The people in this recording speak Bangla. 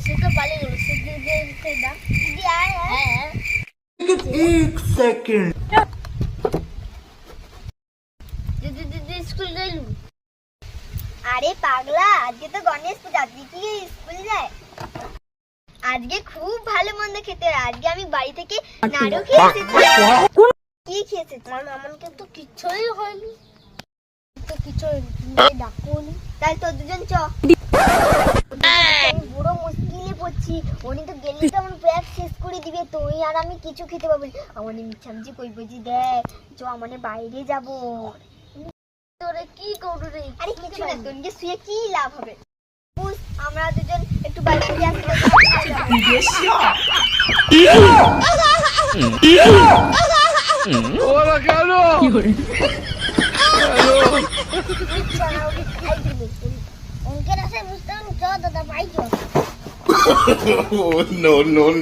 সে তো পালিয়ে গেল, সে দিদি ডাক দিদি আয়। হ্যাঁ एक सेकंड দিদি দিদি স্কুল যাইলু? আরে পাগলা, আজকে তো গণেশ পূজা, তুই কি স্কুল যায়? আজকে খুব ভালো মন্দ খেতে হয়। আজকে আমি বাড়ি থেকে নাড়ু খেয়ে এসেছি। কি খেয়েছিস? আমাকে তো কিচ্ছুই হয়নি, তো কিছু হয়নি, তুমি ডাকুনি। তাহলে তো দুজন চ। আমি বড় মুশকিলে পড়ছি। উনি তো গেলে তো আমার ব্যাগ শেষ করে দিবে, তুই আর আমি কিছু খেতে পারবো না। আমার মিছামছি কই বলছি, দেখ চ মানে বাইরে যাবো। তোরে কি করু রে? আরে কিছু না, তোর যে শুয়ে কি লাভ হবে? বুঝ, আমরা দুজন একটু বাইরে থেকে আসি। ওরা কেন? অঙ্কের আশায় বুঝতে পারি, চ দাদা বাই চ। No no